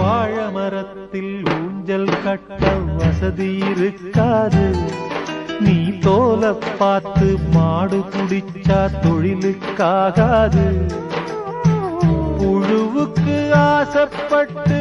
வாழை மரத்தில் ஊஞ்சல் கட்ட வசதி இருக்காது. நீ தோல பார்த்து மாடு குடிச்சா தொழிலுக்காகாது. புழுவுக்கு ஆசைப்பட்டு